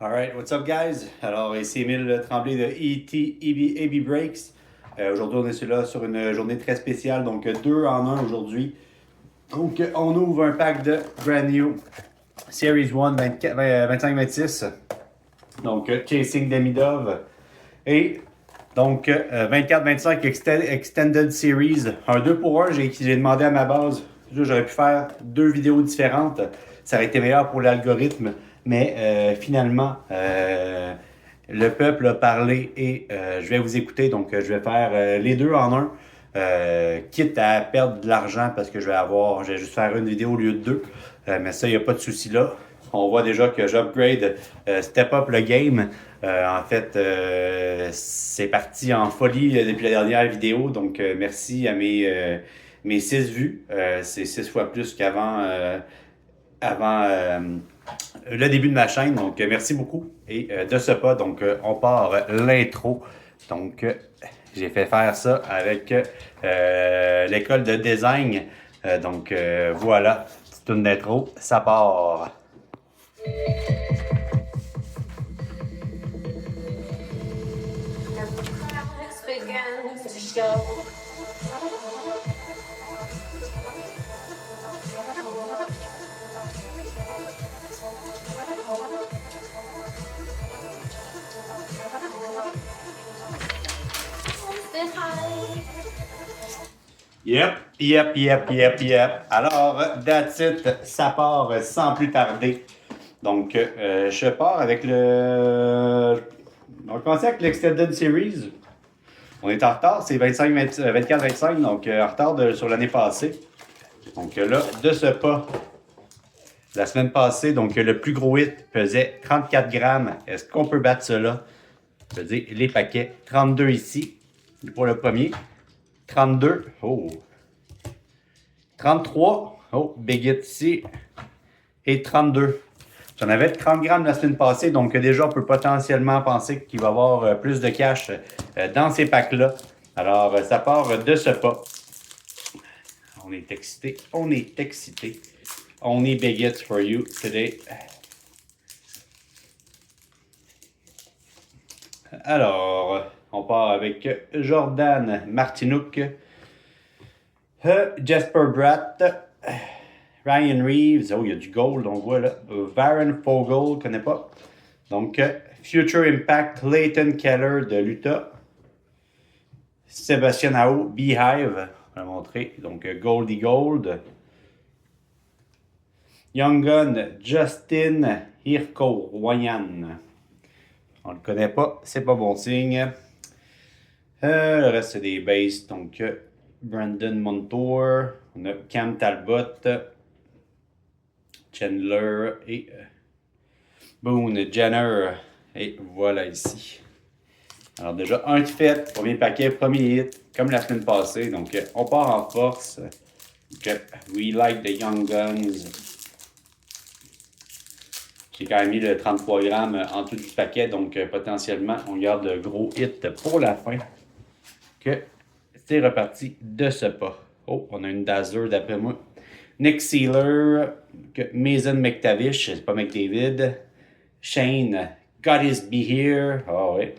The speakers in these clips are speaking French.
Alright, what's up guys? Alors ici Émile Tremblay de EB Breaks. Aujourd'hui on est là sur une journée très spéciale, donc 2 en 1 aujourd'hui. Donc on ouvre un pack de brand new Series 1 25-26. Donc Chasing Demidov. Et donc 24-25 Extended Series. Un 2 pour 1, j'ai demandé à ma base. J'aurais pu faire 2 vidéos différentes. Ça aurait été meilleur pour l'algorithme. Mais finalement, le peuple a parlé et je vais vous écouter. Donc, je vais faire les 2 en 1. Quitte à perdre de l'argent parce que je vais juste faire une vidéo au lieu de 2. Mais ça, il n'y a pas de souci là. On voit déjà que j'upgrade, step up le game. En fait, c'est parti en folie depuis la dernière vidéo. Donc, merci à mes 6 vues. C'est 6 fois plus qu'avant le début de ma chaîne. Donc, merci beaucoup. Et de ce pas, donc, on part l'intro. Donc, j'ai fait faire ça avec l'école de design. Donc, voilà, petite toune d'intro, ça part. Yep. Alors, that's it, ça part sans plus tarder. Donc, je pars avec le... On va commencer avec l'Extended Series. On est en retard, c'est 24-25, donc en retard sur l'année passée. Donc là, de ce pas, la semaine passée, donc le plus gros hit pesait 34 grammes. Est-ce qu'on peut battre cela? Je veux dire, les paquets. 32 ici, pour le premier. 32, oh. 33, oh, big hit ici. Et 32. J'en avais 30 grammes la semaine passée, donc déjà, on peut potentiellement penser qu'il va y avoir plus de cash dans ces packs-là. Alors, ça part de ce pas. On est excité. On est big hits for you today. Alors, on part avec Jordan Martinook, Jesper Bratt, Ryan Reeves, oh il y a du gold, on voit là, Varun Fogel, connais pas. Donc, Future Impact, Leighton Keller de l'Utah, Sébastien Ao, Beehive, on va montrer, donc Goldie Gold, Young Gun, Justin Hirko, Wayan. On le connaît pas, c'est pas bon signe. Le reste, c'est des bases. Donc, Brandon Montour. On a Cam Talbot. Chandler et Boone Jenner. Et voilà ici. Alors, déjà, un de fait. Premier paquet, premier hit. Comme la semaine passée. Donc, on part en force. Donc, we like the Young Guns. J'ai quand même mis le 33 grammes en dessous du paquet, donc potentiellement, on garde de gros hits pour la fin. Que c'est reparti de ce pas. Oh, on a une Dazzler d'après moi. Nick Sealer, Mason McTavish, c'est pas McDavid. Shane, Goddess Be Here. Ah oui.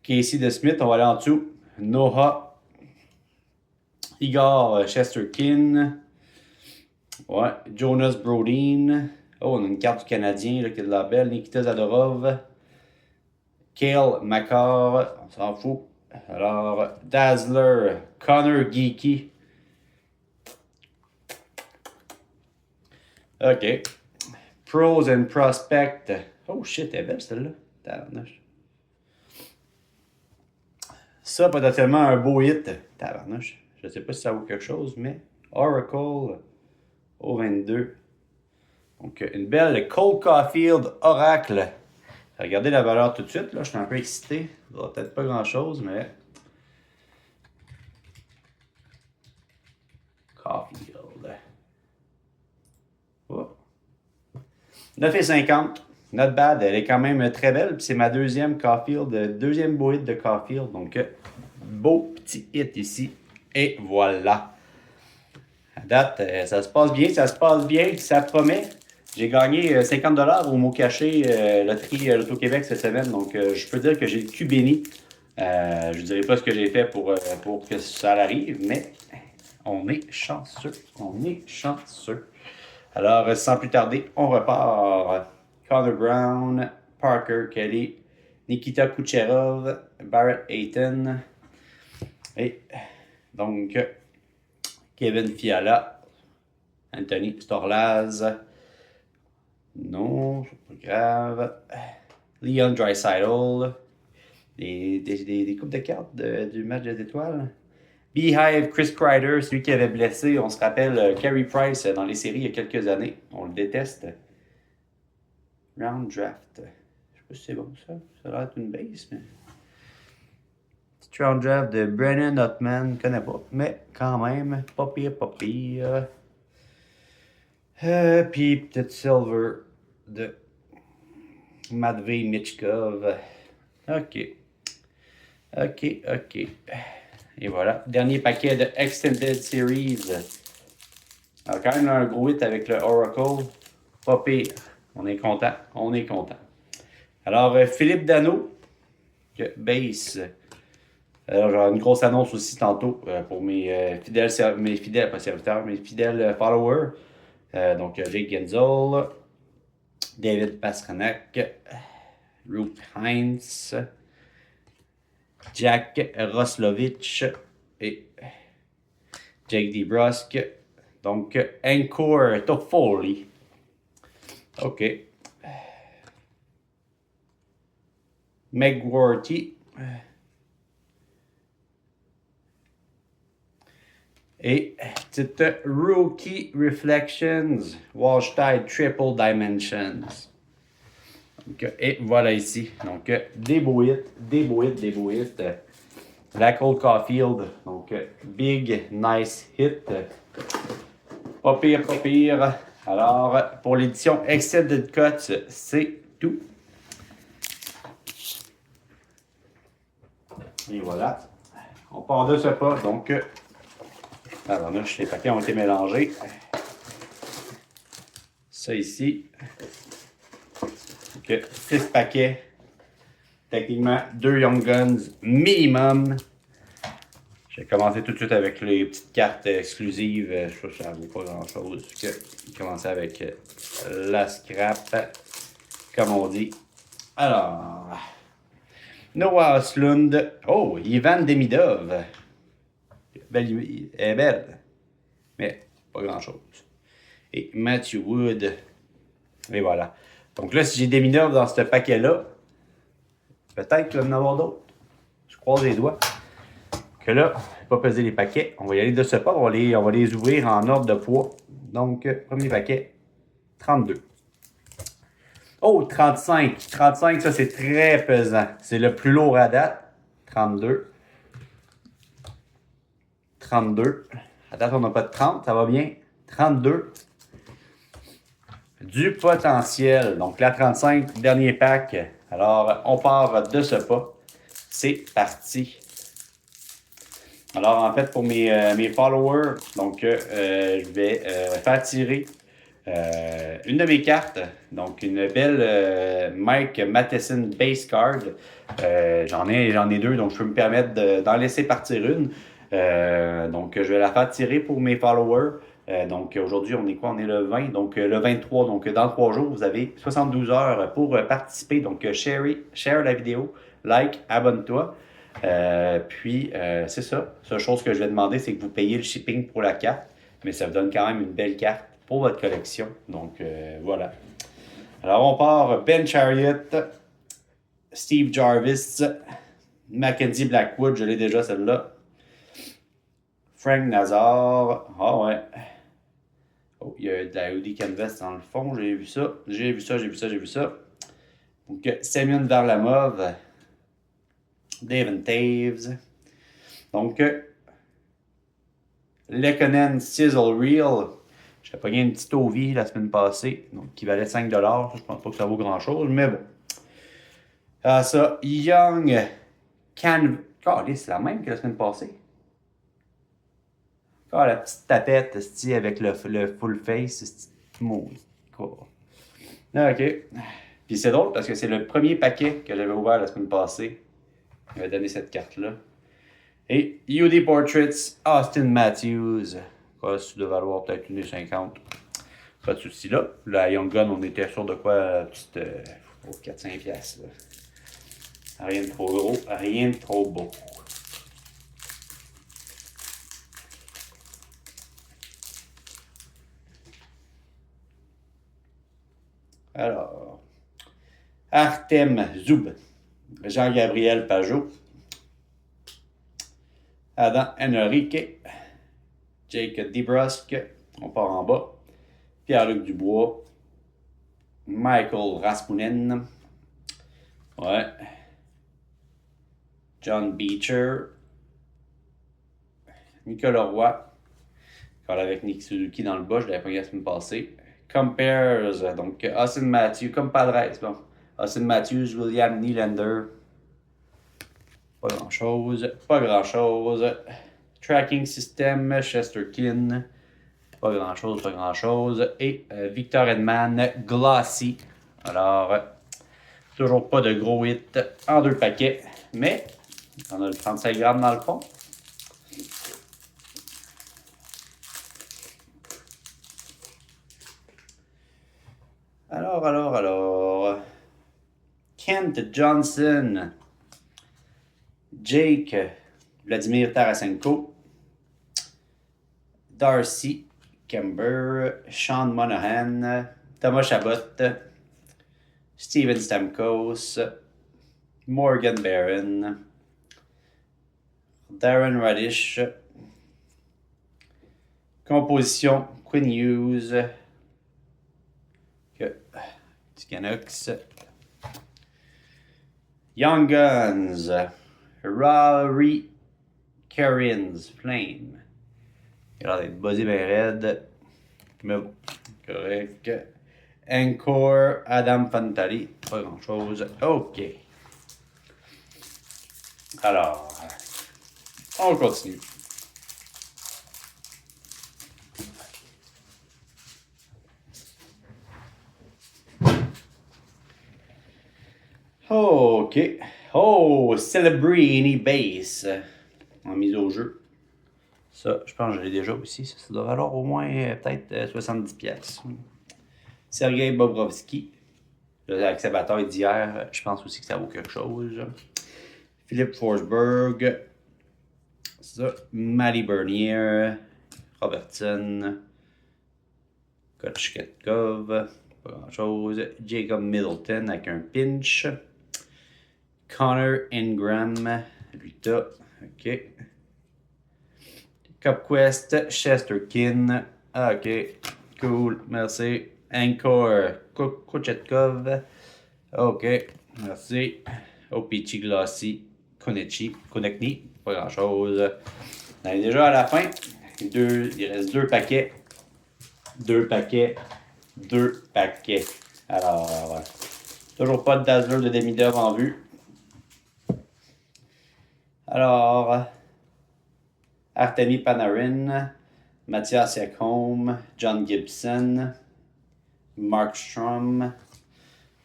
Casey DeSmith, on va aller en dessous. Noah, Igor Shesterkin. Ouais, Jonas Brodin. Oh, on a une carte du Canadien là, qui est de la belle. Nikita Zadorov. Kale McCarr. On s'en fout. Alors, Dazzler. Connor Geeky. OK. Pros and Prospect. Oh shit, elle est belle celle-là. Ça, potentiellement un beau hit. Tabarnouche. Je sais pas si ça vaut quelque chose, mais Oracle au 22. Donc, une belle Cole Caulfield Oracle. Regardez la valeur tout de suite. Là, je suis un peu excité. Il ne va peut-être pas grand-chose, mais... Caulfield. Oh. 9,50. Not bad. Elle est quand même très belle. Puis c'est ma deuxième Caulfield. Deuxième beau hit de Caulfield. Donc, beau petit hit ici. Et voilà. À date, ça se passe bien. Ça promet. J'ai gagné 50$ au mot caché loterie Loto-Québec cette semaine. Donc, je peux dire que j'ai le cul béni. Je ne dirai pas ce que j'ai fait pour que ça arrive, mais on est chanceux. On est chanceux. Alors, sans plus tarder, on repart. Connor Brown, Parker Kelly, Nikita Kucherov, Barrett Hayton. Et donc, Kevin Fiala, Anthony Storlaz. Non, c'est pas grave. Leon Draisaitl. Des coupes de cartes du match des étoiles. Beehive, Chris Kreider, celui qui avait blessé, on se rappelle, Carey Price dans les séries il y a quelques années. On le déteste. Round draft. Je sais pas si c'est bon ça. Ça a l'air d'être une base, mais. Petit round draft de Brennan Hotman, je connais pas. Mais quand même, pas pire, pas pire. Puis peut-être Silver de Matvei Michkov. Ok. Et voilà. Dernier paquet de Extended Series. Alors, quand même un gros hit avec le Oracle. Pas pire. On est content. Alors, Philippe Dano, base. Alors, j'aurai une grosse annonce aussi tantôt pour mes fidèles followers. Donc, Jake Genzel, David Pastrnak, Ruth Heinz, Jack Roslovich et Jake DeBrusk. Donc, Encore Toffoli. OK. McGuarty. Et petite Rookie Reflections, Washtide Triple Dimensions. Donc, et voilà ici. Donc, des beaux hits. La Cole Caulfield. Donc, big, nice hit. Pas pire. Alors, pour l'édition Extended Cuts, c'est tout. Et voilà. On part de ce pas. Donc, alors là, les paquets ont été mélangés. Ça ici. Donc, 6 paquets. Techniquement, 2 Young Guns minimum. J'ai commencé tout de suite avec les petites cartes exclusives. Ça ne vaut pas grand-chose. J'ai commencé avec la scrap, comme on dit. Alors, Noah Östlund. Oh, Ivan Demidov. Elle est belle, mais pas grand-chose. Et Matthew Wood. Et voilà. Donc là, si j'ai des mineurs dans ce paquet-là, peut-être qu'il va y en avoir d'autres. Je croise les doigts. Que là, je ne vais pas peser les paquets. On va y aller de ce pas. On va les ouvrir en ordre de poids. Donc, premier paquet, 32. Oh, 35. 35, ça, c'est très pesant. C'est le plus lourd à date. 32. 32. À date, on n'a pas de 30, ça va bien. 32. Du potentiel. Donc, la 35, dernier pack. Alors, on part de ce pas. C'est parti. Alors, en fait, pour mes followers, donc, je vais faire tirer une de mes cartes. Donc, une belle Mike Matheson base card. J'en ai deux, donc je peux me permettre d'en laisser partir une. Donc, je vais la faire tirer pour mes followers. Donc, aujourd'hui, on est quoi? On est le 20, donc le 23. Donc, dans 3 jours, vous avez 72 heures pour participer. Donc, share la vidéo, like, abonne-toi. Puis, c'est ça. La chose que je vais demander, c'est que vous payez le shipping pour la carte. Mais ça vous donne quand même une belle carte pour votre collection. Donc, voilà. Alors, on part Ben Chariot, Steve Jarvis, Mackenzie Blackwood, je l'ai déjà celle-là. Frank Nazar. Ah ouais. Oh, il y a de la Hoodie Canvas dans le fond. J'ai vu ça. Donc, Semyon Varlamov. Devin Taves. Donc, Lekkonen Sizzle Reel. J'ai pogné une petite Ovi la semaine passée. Donc, qui valait 5$. Je pense pas que ça vaut grand-chose, mais bon. Ah, ça. Young Canvas. C'est la même que la semaine passée. Ah, la petite tapette avec le full face, c'est mot. OK. Puis c'est drôle parce que c'est le premier paquet que j'avais ouvert la semaine passée. Il m'a donné cette carte-là. Et UD Portraits, Austin Matthews. Quoi, ça doit valoir peut-être 1,50. Pas de souci là. La Young Gun, on était sûr de quoi? Petite 4-5 piastres. Rien de trop gros, rien de trop beau. Alors, Artem Zoub, Jean-Gabriel Pajot, Adam Henrique, Jake DeBrusque, on part en bas, Pierre-Luc Dubois, Michael Rasmussen, ouais, John Beecher, Nicolas Roy, encore avec Nick Suzuki dans le bas, je l'avais pas eu la semaine passée. Compares, donc Austin Matthews, comme Padres, bon. Austin Matthews, William Nylander, pas grand-chose, pas grand-chose. Tracking System, Chesterkin, pas grand-chose, pas grand-chose. Et Victor Edman, Glossy. Alors, toujours pas de gros hit en 2 paquets, mais on a le 35 grammes dans le fond. Alors. Kent Johnson, Jake, Vladimir Tarasenko, Darcy Kemper, Sean Monahan, Thomas Chabot, Steven Stamkos, Morgan Barron, Darren Radish, composition Quinn Hughes, Canucks, Young Guns, Rory Cairns, Flame. Il a l'air d'être buzzé bien raide. Mais bon, correct. Encore, Adam Fantali. Pas grand chose. OK. Alors, on continue. OK. Oh, Celebrini Base. En mise au jeu. Ça, je pense que je l'ai déjà aussi. Ça doit valoir au moins peut-être 70$. Sergei Bobrovski. Avec sa bataille d'hier, je pense aussi que ça vaut quelque chose. Philippe Forsberg. Ça. Matty Bernier. Robertson. Kochetkov. Pas grand-chose. Jacob Middleton avec un pinch. Connor Ingram. Lui-là. OK. CupQuest. Chesterkin. OK. Cool. Merci. Encore. Kochetkov. OK. Merci. Opichi Glossy. Konechny. Pas grand-chose. On est déjà à la fin. Il reste 2 paquets. 2 paquets. 2 paquets. Alors, toujours pas de Dazzler de Demidov en vue. Alors, Artemi Panarin, Mathias Ekholm, John Gibson, Markstrom,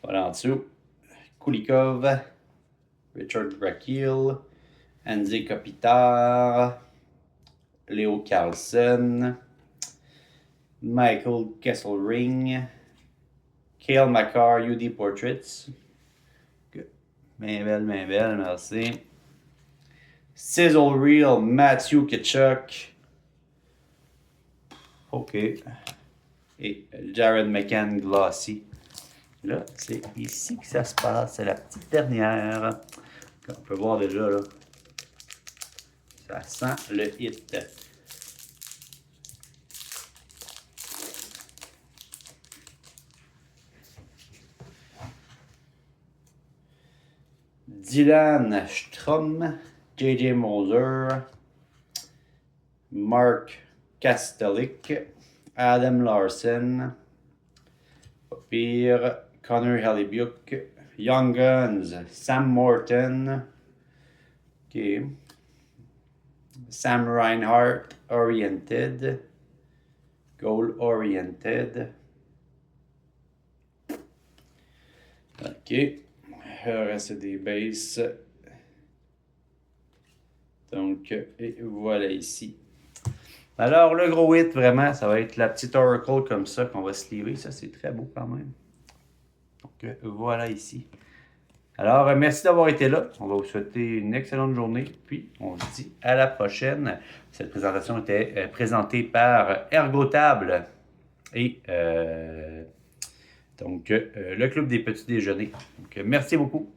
voilà en dessous, Kulikov, Richard Rakil, Anze Kopitar, Leo Carlson, Michael Kesselring, Cale Makar, UD Portraits. Bien belle, merci. Sizzle Reel, Matthew Tkachuk. OK. Et Jared McCann Glossy. Là, c'est ici que ça se passe. C'est la petite dernière. On peut voir déjà, là. Ça sent le hit. Dylan Strom, JJ Moser, Mark Kastelik, Adam Larson, pire, Connor Hellebuyck, Young Guns, Sam Morton, okay. Sam Reinhart, Oriented, Goal Oriented, OK. Le reste des bases. Donc, et voilà ici. Alors, le gros hit, vraiment, ça va être la petite Oracle comme ça qu'on va se livrer. Ça, c'est très beau quand même. Donc, voilà ici. Alors, merci d'avoir été là. On va vous souhaiter une excellente journée. Puis, on se dit à la prochaine. Cette présentation était présentée par Ergotable et donc le Club des Petits Déjeuners. Donc, merci beaucoup.